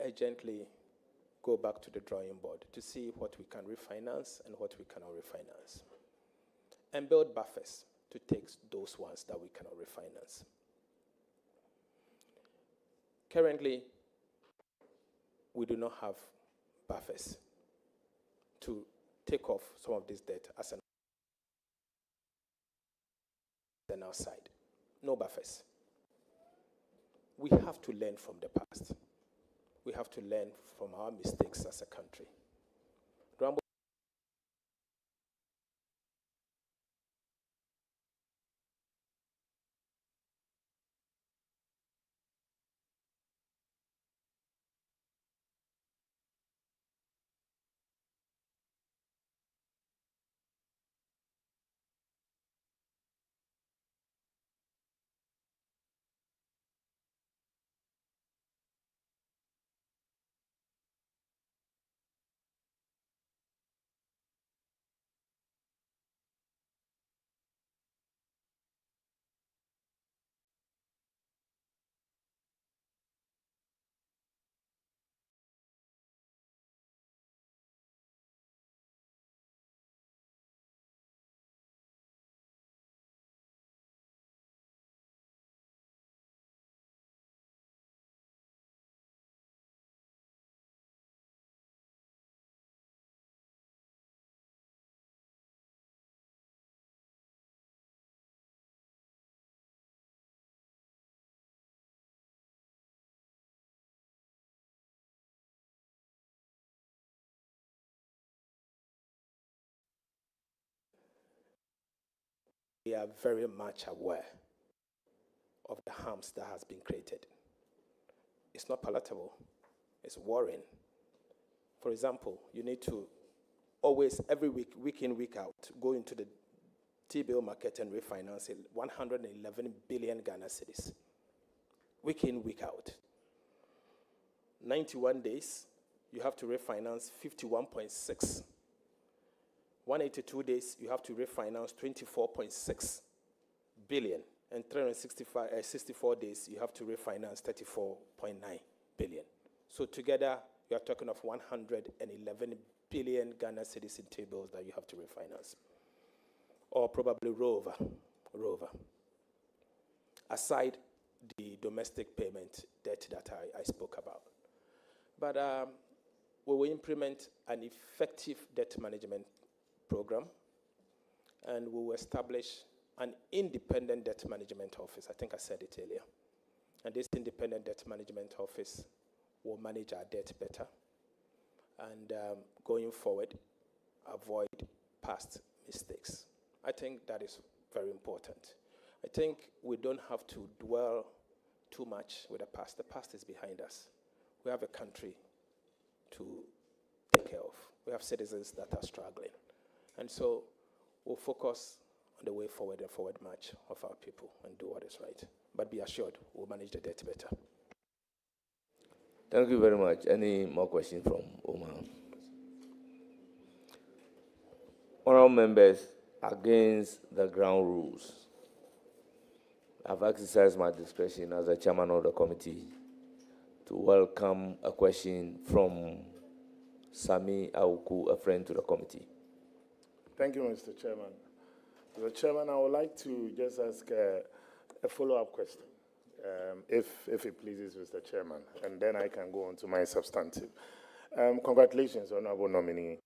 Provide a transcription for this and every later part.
urgently go back to the drawing board to see what we can refinance and what we cannot refinance, and build buffers to take those ones that we cannot refinance. Currently, we do not have buffers to take off some of this debt as an outside. No buffers. We have to learn from the past. We have to learn from our mistakes as a country. We are very much aware of the harms that has been created. It's not palatable. It's worrying. For example, you need to always, every week, week in, week out, go into the T-bill market and refinance it, 111 billion Ghana cedis. Week in, week out. 91 days, you have to refinance 51.6. 182 days, you have to refinance 24.6 billion. And 64 days, you have to refinance 34.9 billion. So together, you are talking of 111 billion Ghana cedis in T-bills that you have to refinance. Or probably roll over. Aside the domestic payment debt that I spoke about. But we will implement an effective debt management program, and we will establish an independent debt management office. I think I said it earlier. And this independent debt management office will manage our debt better, and going forward, avoid past mistakes. I think that is very important. I think we don't have to dwell too much with the past. The past is behind us. We have a country to take care of. We have citizens that are struggling. And so we'll focus on the way forward and forward march of our people and do what is right. But be assured, we'll manage the debt better. Thank you very much. Any more questions from Omar? Honorable members, against the ground rules, I've exercised my discretion as the chairman of the committee to welcome a question from Sami Auku, a friend to the committee. Thank you, Mr. Chairman. Mr. Chairman, I would like to just ask a follow-up question, if it pleases Mr. Chairman, and then I can go on to my substantive. Congratulations, Honorable Nominee.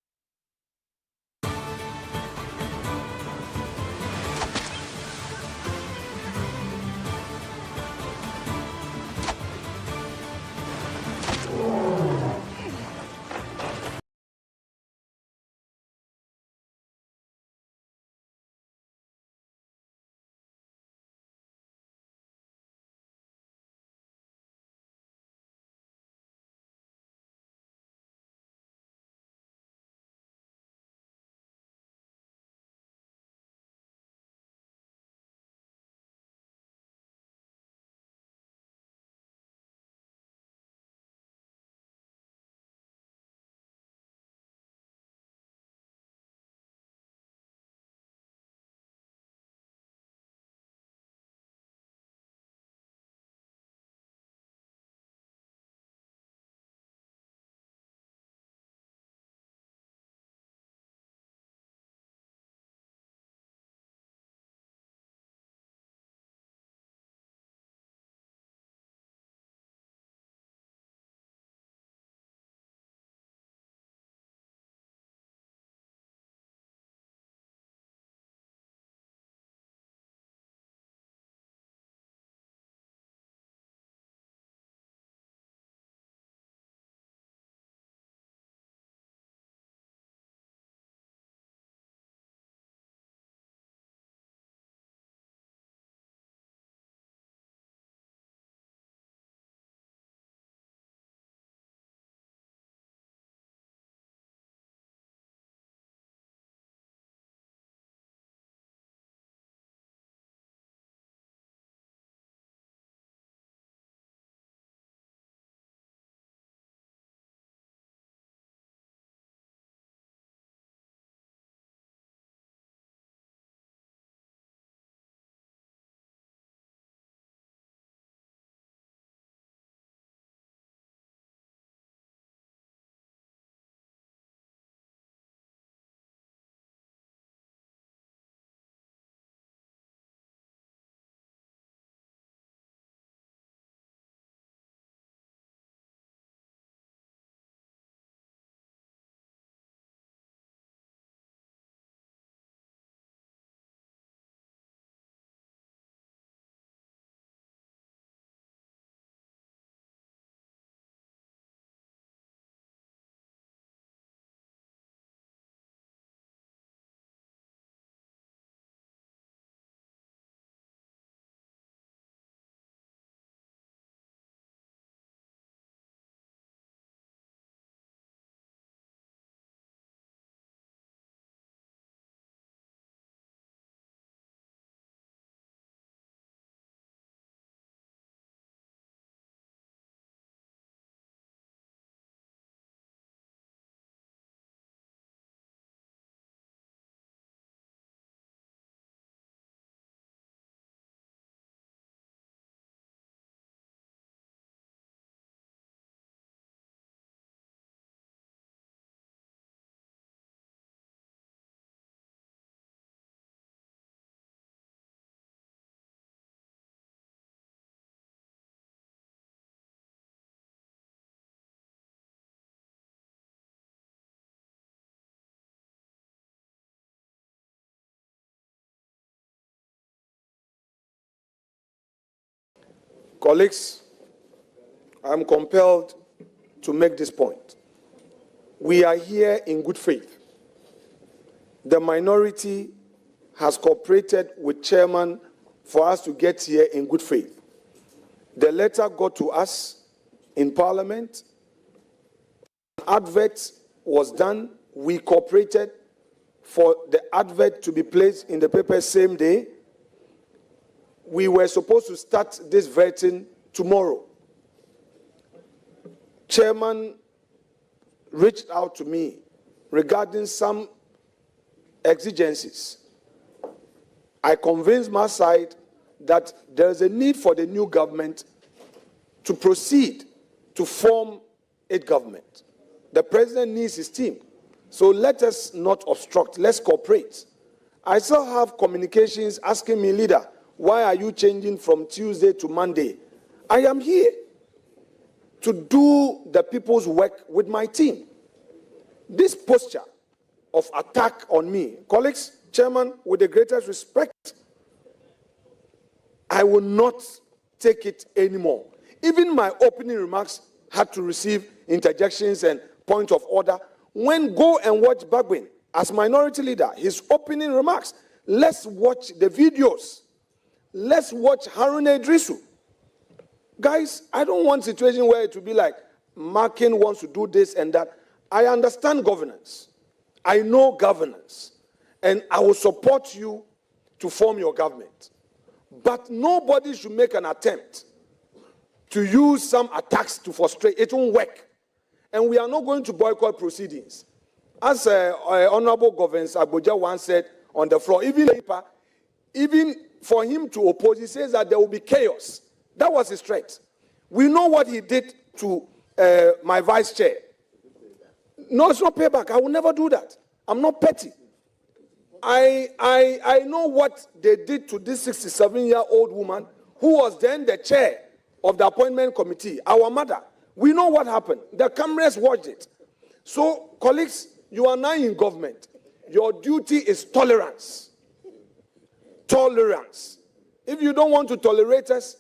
Colleagues, I'm compelled to make this point. We are here in good faith. The minority has cooperated with chairman for us to get here in good faith. The letter got to us in Parliament. An advert was done. We cooperated for the advert to be placed in the paper same day. We were supposed to start this vetting tomorrow. Chairman reached out to me regarding some exigencies. I convinced my side that there is a need for the new government to proceed to form a government. The president needs his team. So let us not obstruct, let's cooperate. I still have communications asking me, leader, why are you changing from Tuesday to Monday? I am here to do the people's work with my team. This posture of attack on me, colleagues, chairman, with the greatest respect, I will not take it anymore. Even my opening remarks had to receive interjections and point of order. When go and watch Bagwin as minority leader, his opening remarks, let's watch the videos. Let's watch Haruna Idrisu. Guys, I don't want a situation where it will be like Markin wants to do this and that. I understand governance. I know governance. And I will support you to form your government. But nobody should make an attempt to use some attacks to frustrate. It won't work. And we are not going to boycott proceedings. As Honorable Governor Agboja once said on the floor, even for him to oppose, he says that there will be chaos. That was his threat. We know what he did to my vice chair. No, it's not payback. I will never do that. I'm not petty. I know what they did to this 67-year-old woman who was then the chair of the appointment committee, our mother. We know what happened. The cameras watched it. So, colleagues, you are now in government. Your duty is tolerance. Tolerance. If you don't want to tolerate us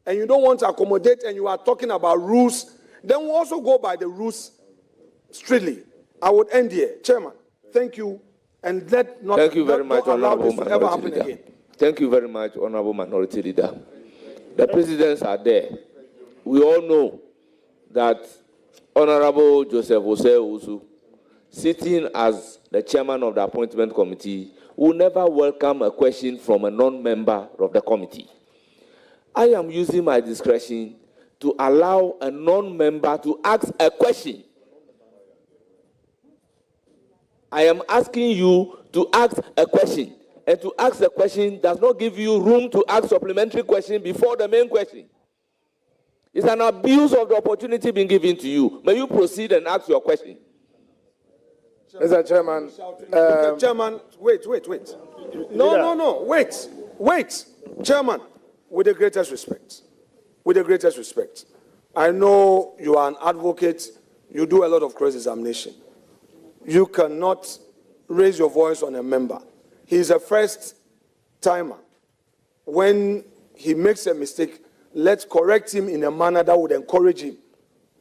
and you don't want to accommodate and you are talking about rules, then we'll also go by the rules strictly. I would end here. Chairman, thank you. And let not, thank you very much, Honorable Minority Leader. Again. Thank you very much, Honorable Minority Leader. The presidents are there. We all know that Honorable Joseph Osei-Osu, sitting as the chairman of the appointment committee, will never welcome a question from a non-member of the committee. I am using my discretion to allow a non-member to ask a question. I am asking you to ask a question. And to ask a question does not give you room to ask supplementary question before the main question. It's an abuse of the opportunity being given to you. May you proceed and ask your question. Mr. Chairman. Mr. Chairman, wait. No, wait. Chairman, with the greatest respect, I know you are an advocate, you do a lot of cross-examination. You cannot raise your voice on a member. He's a first timer. When he makes a mistake, let's correct him in a manner that would encourage him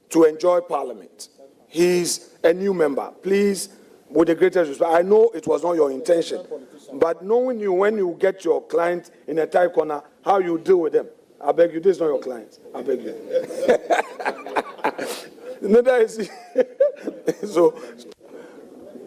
to enjoy Parliament. He's a new member. Please, with the greatest respect, I know it was not your intention, but knowing you when you get your client in a tight corner, how you deal with them. I beg you, this is not your client. I beg you. Neither is he. So,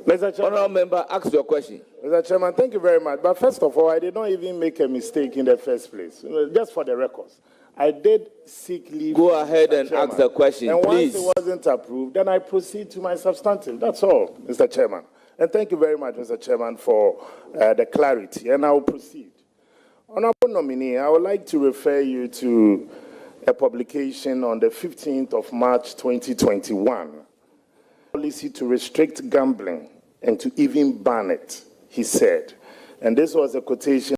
Mr. Chairman, Honourable member, ask your question. Mr. Chairman, thank you very much. But first of all, I did not even make a mistake in the first place. Just for the records, I did seek leave. Go ahead and ask the question, and please. Once it wasn't approved, then I proceed to my substantive. That's all, Mr. Chairman. And thank you very much, Mr. Chairman, for the clarity. And I will proceed. Honourable nominee, I would like to refer you to a publication on the 15th of March 2021. Policy to restrict gambling and to even ban it, he said. And this was a quotation